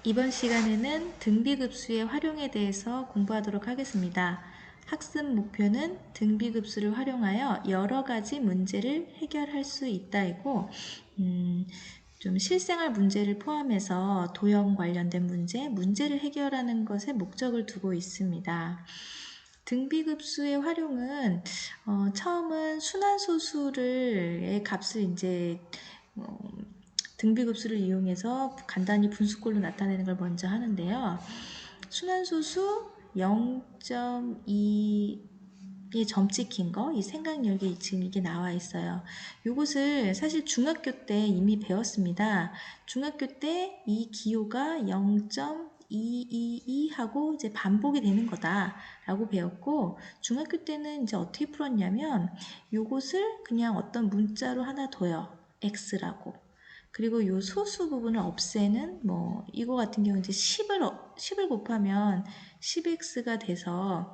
이번 시간에는 등비급수의 활용에 대해서 공부하도록 하겠습니다. 학습 목표는 등비급수를 활용하여 여러 가지 문제를 해결할 수 있다이고, 좀 실생활 문제를 포함해서 도형 관련된 문제를 해결하는 것에 목적을 두고 있습니다. 등비급수의 활용은 처음은 순환소수의 값을 등비급수를 이용해서 간단히 분수꼴로 나타내는 걸 먼저 하는데요. 순환소수 0.2에 점 찍힌 거, 이 생각력에 지금 이게 나와 있어요. 이것을 사실 중학교 때 이미 배웠습니다. 중학교 때 이 기호가 0.222 하고 이제 반복이 되는 거다라고 배웠고, 중학교 때는 이제 어떻게 풀었냐면 이것을 그냥 어떤 문자로 하나 둬요. x라고. 그리고 요 소수 부분을 없애는 이거 같은 경우 이제 10을 곱하면 10x가 돼서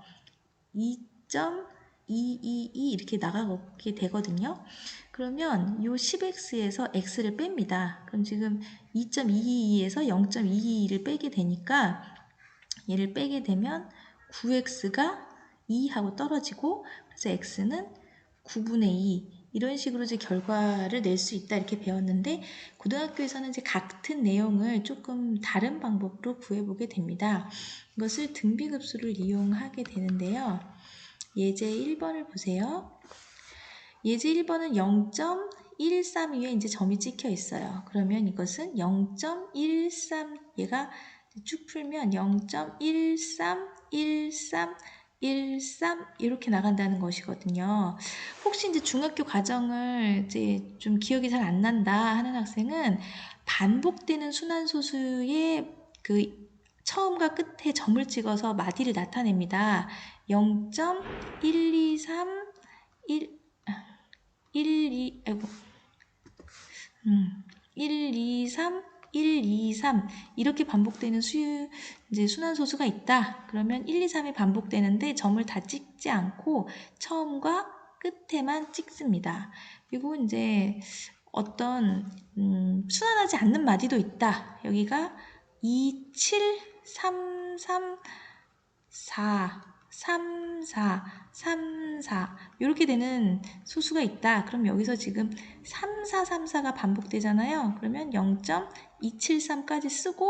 2.222 이렇게 나가게 되거든요. 그러면 요 10x에서 x를 뺍니다. 그럼 지금 2.222에서 0.222를 빼게 되니까 얘를 빼게 되면 9x가 2하고 떨어지고, 그래서 x는 9분의 2 이런 식으로 이제 결과를 낼 수 있다 이렇게 배웠는데, 고등학교에서는 이제 같은 내용을 조금 다른 방법으로 구해보게 됩니다. 이것을 등비급수를 이용하게 되는데요. 예제 1번을 보세요. 예제 1번은 0.113 위에 이제 점이 찍혀 있어요. 그러면 이것은 0.113, 얘가 쭉 풀면 0.131313 이렇게 나간다는 것이거든요. 혹시 이제 중학교 과정을 이제 좀 기억이 잘 안 난다 하는 학생은 반복되는 순환소수의 그 처음과 끝에 점을 찍어서 마디를 나타냅니다. 0.123 123 이렇게 반복되는 이제 순환소수가 있다. 그러면 1, 2, 3이 반복되는데 점을 다 찍지 않고 처음과 끝에만 찍습니다. 그리고 이제 어떤 순환하지 않는 마디도 있다. 여기가 2, 7, 3, 3, 4, 3, 4, 3, 4 이렇게 되는 소수가 있다. 그럼 여기서 지금 3, 4, 3, 4가 반복되잖아요. 그러면 0.273까지 쓰고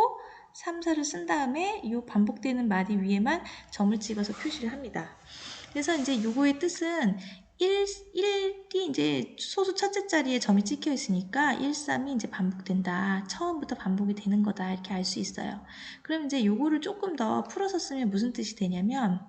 3, 4를 쓴 다음에 이 반복되는 마디 위에만 점을 찍어서 표시를 합니다. 그래서 이제 요거의 뜻은 1이 이제 소수 첫째 자리에 점이 찍혀 있으니까 1, 3이 이제 반복된다. 처음부터 반복이 되는 거다. 이렇게 알 수 있어요. 그럼 이제 요거를 조금 더 풀어서 쓰면 무슨 뜻이 되냐면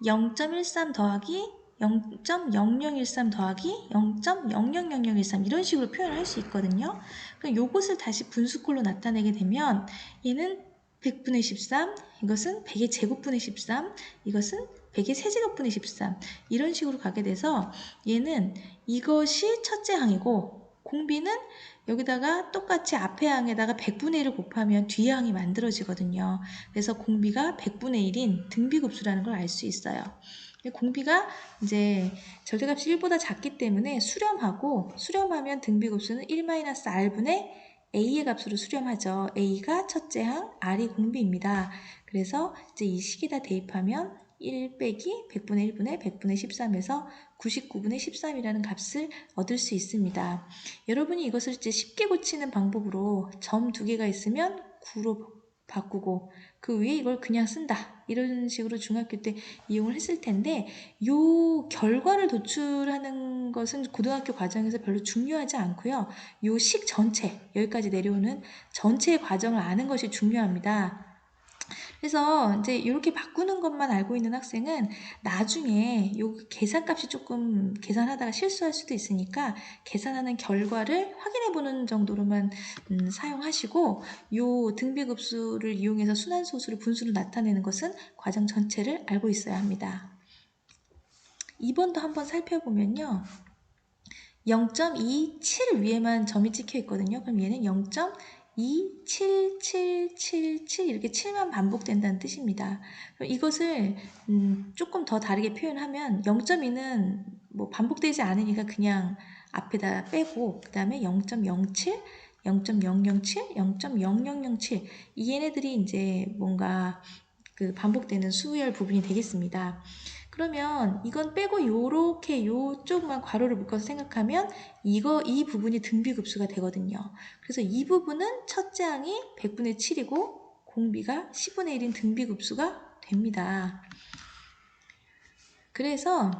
0.13 더하기 0.0013 더하기 0.000013 이런 식으로 표현을 할 수 있거든요. 그럼 요것을 다시 분수꼴로 나타내게 되면 얘는 100분의 13, 이것은 100의 제곱분의 13, 이것은 100의 세제곱분의 13 이런 식으로 가게 돼서 얘는 이것이 첫째 항이고, 공비는 여기다가 똑같이 앞에 항에다가 100분의 1을 곱하면 뒤에 항이 만들어지거든요. 그래서 공비가 100분의 1인 등비급수라는 걸 알 수 있어요. 공비가 이제 절대값이 1보다 작기 때문에 수렴하면 등비급수는 1-r분의 a의 값으로 수렴하죠. a가 첫째 항, r이 공비입니다. 그래서 이제 이 식에다 대입하면 1 빼기 100분의 1분의 100분의 13에서 99분의 13이라는 값을 얻을 수 있습니다. 여러분이 이것을 이제 쉽게 고치는 방법으로 점 2개가 있으면 9로 바꾸고 그 위에 이걸 그냥 쓴다. 이런 식으로 중학교 때 이용을 했을 텐데, 요 결과를 도출하는 것은 고등학교 과정에서 별로 중요하지 않고요. 요 식 전체, 여기까지 내려오는 전체의 과정을 아는 것이 중요합니다. 그래서 이제 이렇게 바꾸는 것만 알고 있는 학생은 나중에 요 계산값이 조금 계산하다가 실수할 수도 있으니까 계산하는 결과를 확인해 보는 정도로만 사용하시고, 요 등비급수를 이용해서 순환소수를 분수로 나타내는 것은 과정 전체를 알고 있어야 합니다. 2번도 한번 살펴보면요. 0.27 위에만 점이 찍혀 있거든요. 그럼 얘는 0.27777 이렇게 7만 반복된다는 뜻입니다. 그럼 이것을 조금 더 다르게 표현하면 0.2는 뭐 반복되지 않으니까 그냥 앞에다 빼고, 그 다음에 0.07, 0.007, 0.0007 이 얘네들이 이제 뭔가 그 반복되는 수열 부분이 되겠습니다. 그러면 이건 빼고 요렇게 요쪽만 괄호를 묶어서 생각하면 이 부분이 등비급수가 되거든요. 그래서 이 부분은 첫째 항이 100분의 7이고 공비가 10분의 1인 등비급수가 됩니다. 그래서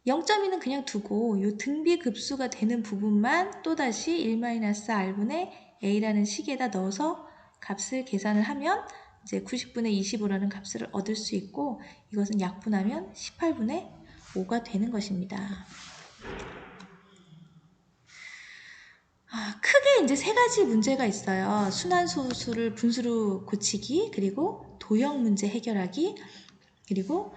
0.2는 그냥 두고 요 등비급수가 되는 부분만 또다시 1-r분의 a라는 식에다 넣어서 값을 계산을 하면 이제 90분의 25라는 값을 얻을 수 있고 이것은 약분하면 18분의 5가 되는 것입니다. 크게 이제 세 가지 문제가 있어요. 순환소수를 분수로 고치기, 그리고 도형 문제 해결하기, 그리고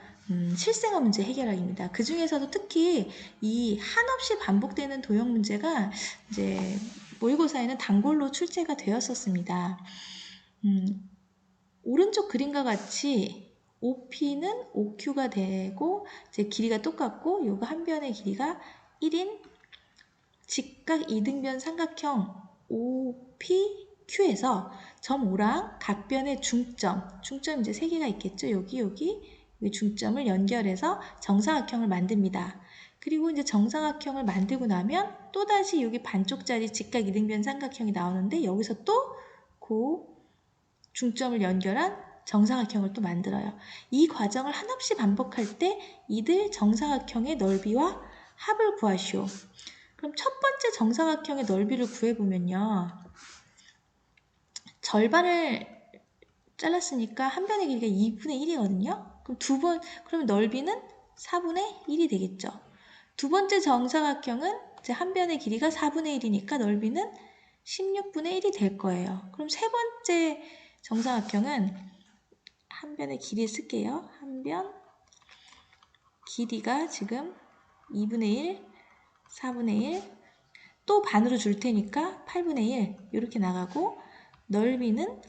실생활 문제 해결하기입니다. 그 중에서도 특히 이 한없이 반복되는 도형 문제가 이제 모의고사에는 단골로 출제가 되었었습니다. 오른쪽 그림과 같이 OP는 OQ가 되고 이제 길이가 똑같고 요거 한 변의 길이가 1인 직각 이등변 삼각형 OPQ에서 점 O랑 각변의 중점 이제 3개가 있겠죠. 여기 중점을 연결해서 정사각형을 만듭니다. 그리고 이제 정사각형을 만들고 나면 또다시 여기 반쪽짜리 직각 이등변 삼각형이 나오는데 여기서 또 그 중점을 연결한 정사각형을 또 만들어요. 이 과정을 한없이 반복할 때 이들 정사각형의 넓이와 합을 구하시오. 그럼 첫 번째 정사각형의 넓이를 구해보면요. 절반을 잘랐으니까 한 변의 길이가 2분의 1이거든요. 그럼 그러면 넓이는 4분의 1이 되겠죠. 두 번째 정사각형은 이제 한 변의 길이가 4분의 1이니까 넓이는 16분의 1이 될 거예요. 그럼 세 번째 정사각형은 한 변의 길이 쓸게요. 한 변 길이가 지금 2분의 1, 4분의 1, 또 반으로 줄 테니까 8분의 1 이렇게 나가고 넓이는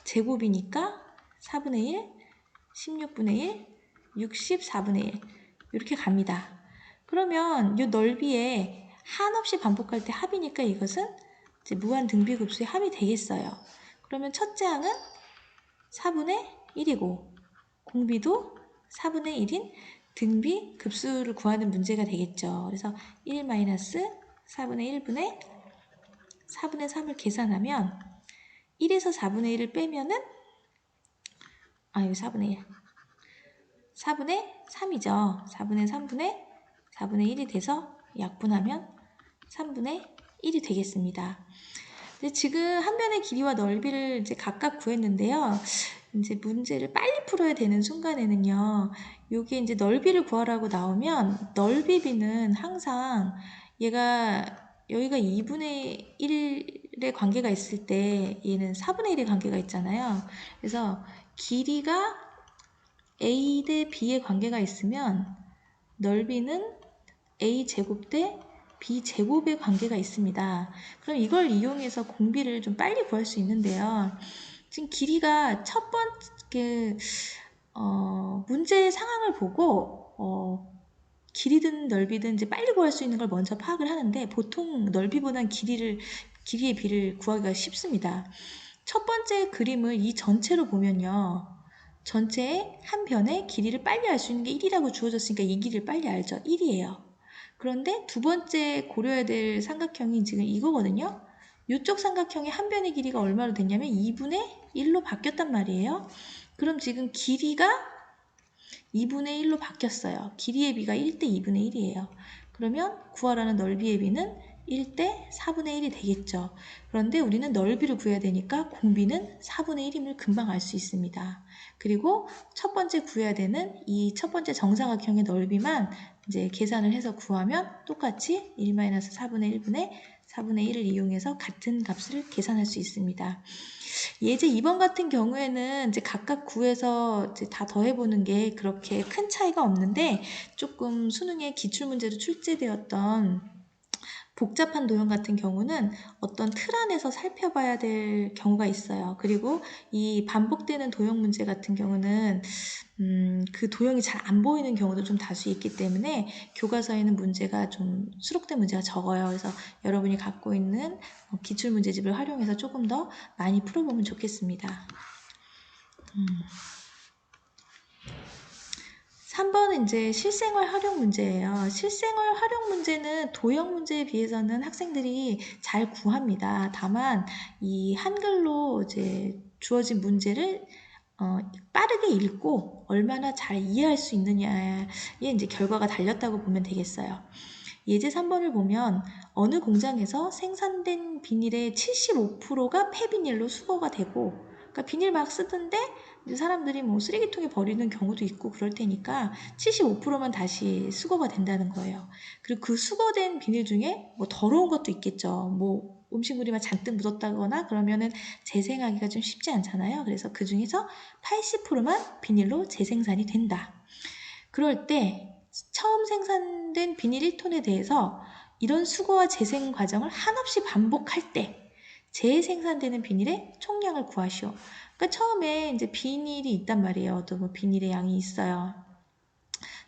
제곱이니까 4분의 1, 16분의 1, 64분의 1 이렇게 갑니다. 그러면 이 넓이에 한없이 반복할 때 합이니까 이것은 이제 무한 등비급수의 합이 되겠어요. 그러면 첫째 항은 4분의 1이고 공비도 4분의 1인 등비급수를 구하는 문제가 되겠죠. 그래서 1-4분의 1분의 4분의 3을 계산하면 1에서 4분의 1을 빼면은 여기 4분의 1 4분의 3이죠. 4분의 3분의 4분의 1이 돼서 약분하면 3분의 1이 되겠습니다. 근데 지금 한 변의 길이와 넓이를 이제 각각 구했는데요. 이제 문제를 빨리 풀어야 되는 순간에는요. 요게 이제 넓이를 구하라고 나오면 넓이비는 항상 여기가 2분의 1의 관계가 있을 때 얘는 4분의 1의 관계가 있잖아요. 그래서 길이가 A 대 B의 관계가 있으면 넓이는 A제곱 대 B제곱의 관계가 있습니다. 그럼 이걸 이용해서 공비를 좀 빨리 구할 수 있는데요. 지금 길이가 첫 번째 문제의 상황을 보고 길이든 넓이든 이제 빨리 구할 수 있는 걸 먼저 파악을 하는데 보통 넓이보단 길이의 비를 구하기가 쉽습니다. 첫 번째 그림을 이 전체로 보면요. 전체의 한 변의 길이를 빨리 알 수 있는 게 1이라고 주어졌으니까 이 길이를 빨리 알죠. 1이에요. 그런데 두 번째 고려해야 될 삼각형이 지금 이거거든요. 이쪽 삼각형의 한 변의 길이가 얼마로 됐냐면 2분의 1로 바뀌었단 말이에요. 그럼 지금 길이가 2분의 1로 바뀌었어요. 길이의 비가 1대 2분의 1이에요. 그러면 구하라는 넓이의 비는 1대 4분의 1이 되겠죠. 그런데 우리는 넓이를 구해야 되니까 공비는 4분의 1임을 금방 알 수 있습니다. 그리고 첫 번째 구해야 되는 이 첫 번째 정사각형의 넓이만 이제 계산을 해서 구하면 똑같이 1-4분의 1분의 4분의 1을 이용해서 같은 값을 계산할 수 있습니다. 예제 2번 같은 경우에는 이제 각각 구해서 이제 다 더해보는 게 그렇게 큰 차이가 없는데 조금 수능에 기출문제로 출제되었던 복잡한 도형 같은 경우는 어떤 틀 안에서 살펴봐야 될 경우가 있어요. 그리고 이 반복되는 도형 문제 같은 경우는 그 도형이 잘 안 보이는 경우도 좀 다수 있기 때문에 교과서에는 문제가 좀 수록된 문제가 적어요. 그래서 여러분이 갖고 있는 기출문제집을 활용해서 조금 더 많이 풀어보면 좋겠습니다. 3번은 이제 실생활 활용 문제예요. 실생활 활용 문제는 도형 문제에 비해서는 학생들이 잘 구합니다. 다만 이 한글로 이제 주어진 문제를 빠르게 읽고 얼마나 잘 이해할 수 있느냐에 이제 결과가 달렸다고 보면 되겠어요. 예제 3번을 보면 어느 공장에서 생산된 비닐의 75%가 폐비닐로 수거가 되고, 그러니까 비닐 막 쓰던데 사람들이 뭐 쓰레기통에 버리는 경우도 있고 그럴 테니까 75%만 다시 수거가 된다는 거예요. 그리고 그 수거된 비닐 중에 뭐 더러운 것도 있겠죠. 뭐 음식물이 잔뜩 묻었다거나 그러면은 재생하기가 좀 쉽지 않잖아요. 그래서 그 중에서 80%만 비닐로 재생산이 된다. 그럴 때 처음 생산된 비닐 1톤에 대해서 이런 수거와 재생 과정을 한없이 반복할 때 재생산되는 비닐의 총량을 구하시오. 그러니까 처음에 이제 비닐이 있단 말이에요. 또 뭐 비닐의 양이 있어요.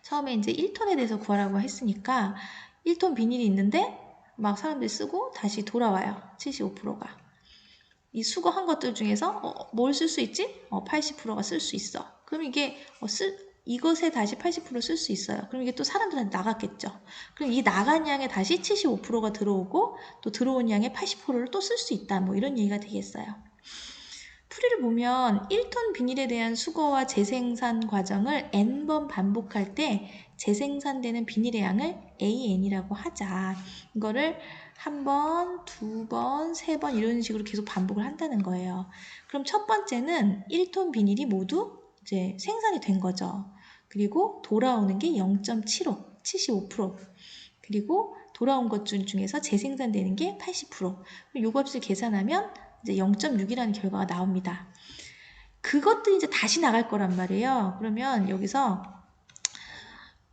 처음에 이제 1톤에 대해서 구하라고 했으니까 1톤 비닐이 있는데 막 사람들이 쓰고 다시 돌아와요. 75%가. 이 수거한 것들 중에서 뭘 쓸 수 있지? 80%가 쓸 수 있어. 그럼 이게 이것에 다시 80% 쓸 수 있어요. 그럼 이게 또 사람들한테 나갔겠죠. 그럼 이 나간 양에 다시 75%가 들어오고 또 들어온 양의 80%를 또 쓸 수 있다. 뭐 이런 얘기가 되겠어요. 풀이를 보면 1톤 비닐에 대한 수거와 재생산 과정을 n번 반복할 때 재생산되는 비닐의 양을 AN이라고 하자. 이거를 한 번, 두 번, 세 번 이런 식으로 계속 반복을 한다는 거예요. 그럼 첫 번째는 1톤 비닐이 모두 이제 생산이 된 거죠. 그리고 돌아오는 게 0.75, 75%. 그리고 돌아온 것 중에서 재생산되는 게 80%. 요 값을 계산하면 이제 0.6이라는 결과가 나옵니다. 그것도 이제 다시 나갈 거란 말이에요. 그러면 여기서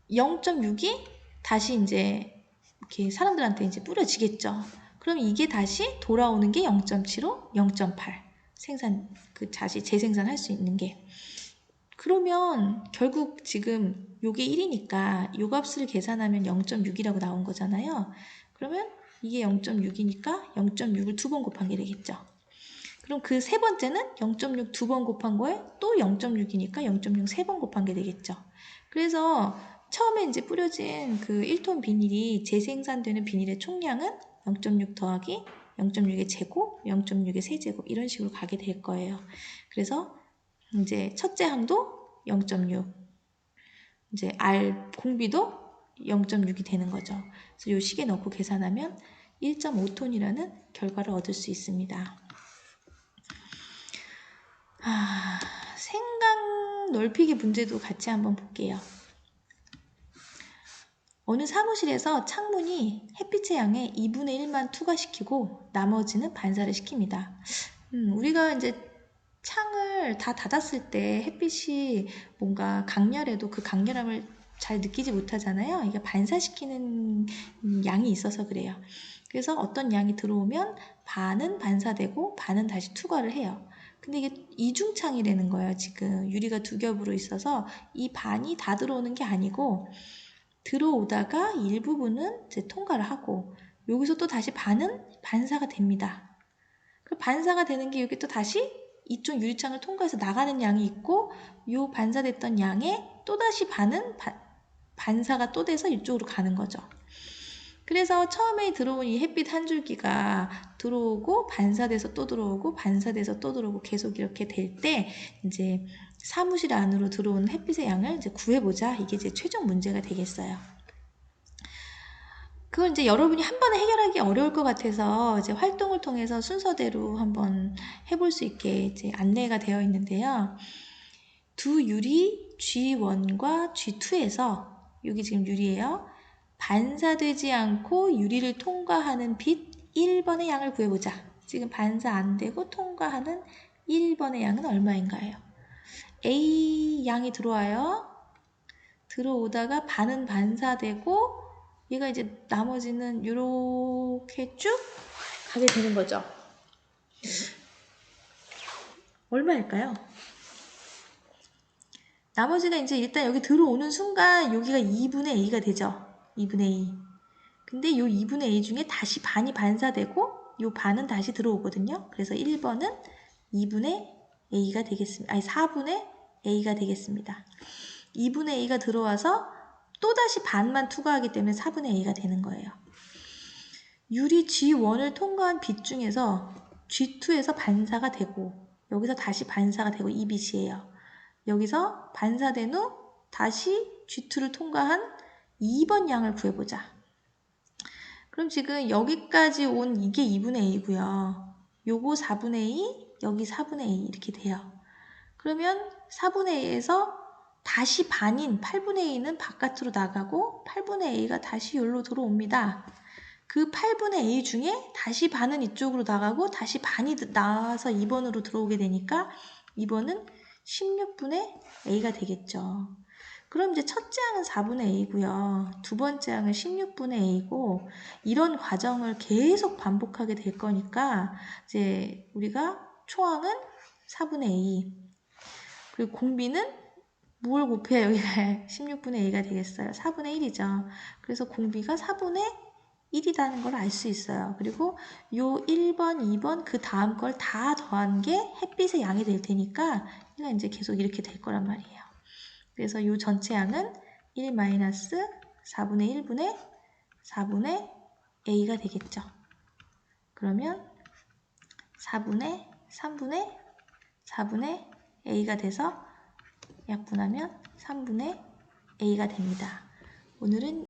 0.6이 다시 이제 이렇게 사람들한테 이제 뿌려지겠죠. 그럼 이게 다시 돌아오는 게 0.75, 0.8 다시 재생산할 수 있는 게. 그러면 결국 지금 요게 1이니까 요 값을 계산하면 0.6이라고 나온 거잖아요. 그러면 이게 0.6이니까 0.6을 두 번 곱한 게 되겠죠. 그럼 그 세 번째는 0.6 두 번 곱한 거에 또 0.6이니까 0.6 세 번 곱한 게 되겠죠. 그래서 처음에 이제 뿌려진 그 1톤 비닐이 재생산되는 비닐의 총량은 0.6 더하기 0.6의 제곱, 0.6의 세제곱 이런 식으로 가게 될 거예요. 그래서 이제 첫째 항도 0.6, 이제 R 공비도 0.6이 되는 거죠. 그래서 이 식에 넣고 계산하면 1.5톤이라는 결과를 얻을 수 있습니다. 생각 넓히기 문제도 같이 한번 볼게요. 어느 사무실에서 창문이 햇빛의 양의 2분의 1만 투과시키고 나머지는 반사를 시킵니다. 우리가 이제 창을 다 닫았을 때 햇빛이 뭔가 강렬해도 그 강렬함을 잘 느끼지 못하잖아요. 이게 반사시키는 양이 있어서 그래요. 그래서 어떤 양이 들어오면 반은 반사되고 반은 다시 투과를 해요. 근데 이게 이중창이라는 거예요. 지금 유리가 두 겹으로 있어서 이 반이 다 들어오는 게 아니고 들어오다가 일부분은 이제 통과를 하고 여기서 또 다시 반은 반사가 됩니다. 그 반사가 되는 게 여기 또 다시 이쪽 유리창을 통과해서 나가는 양이 있고 이 반사됐던 양에 또다시 반은 반사가 또 돼서 이쪽으로 가는 거죠. 그래서 처음에 들어온 이 햇빛 한 줄기가 들어오고 반사돼서 또 들어오고 반사돼서 또 들어오고 계속 이렇게 될 때 이제 사무실 안으로 들어오는 햇빛의 양을 이제 구해보자. 이게 이제 최종 문제가 되겠어요. 그걸 이제 여러분이 한 번에 해결하기 어려울 것 같아서 이제 활동을 통해서 순서대로 한번 해볼 수 있게 이제 안내가 되어 있는데요. 두 유리 G1과 G2에서 여기 지금 유리예요. 반사되지 않고 유리를 통과하는 빛 1번의 양을 구해보자. 지금 반사 안 되고 통과하는 1번의 양은 얼마인가요? A 양이 들어와요. 들어오다가 반은 반사되고 얘가 이제 나머지는 이렇게 쭉 가게 되는 거죠. 얼마일까요? 나머지가 이제 일단 여기 들어오는 순간 여기가 2분의 a가 되죠. 2분의 a. 근데 이 2분의 a 중에 다시 반이 반사되고 이 반은 다시 들어오거든요. 그래서 1번은 2분의 a가 되겠습니다. 아니 4분의 a가 되겠습니다. 2분의 a가 들어와서 또다시 반만 투과하기 때문에 4분의 a가 되는 거예요. 유리 G1을 통과한 빛 중에서 G2에서 반사가 되고 여기서 다시 반사가 되고 이 빛이에요. 여기서 반사된 후 다시 G2를 통과한 2번 양을 구해보자. 그럼 지금 여기까지 온 이게 2분의 a고요. 요거 4분의 a, 여기 4분의 a 이렇게 돼요. 그러면 4분의 a에서 다시 반인 8분의 a는 바깥으로 나가고 8분의 a가 다시 여기로 들어옵니다. 그 8분의 a 중에 다시 반은 이쪽으로 나가고 다시 반이 나와서 2번으로 들어오게 되니까 2번은 16분의 a가 되겠죠. 그럼 이제 첫째 항은 4분의 a고요. 두 번째 항은 16분의 a고 이런 과정을 계속 반복하게 될 거니까 이제 우리가 초항은 4분의 a 그리고 공비는 뭘 곱해야 여기가 16분의 a가 되겠어요. 4분의 1이죠. 그래서 공비가 4분의 1이라는 걸 알 수 있어요. 그리고 요 1번, 2번 그 다음 걸 다 더한 게 햇빛의 양이 될 테니까 얘가 이제 계속 이렇게 될 거란 말이에요. 그래서 요 전체 양은 1-4분의 1분의 4분의 a가 되겠죠. 그러면 4분의 3분의 4분의 a가 돼서 약분하면 3분의 a가 됩니다. 오늘은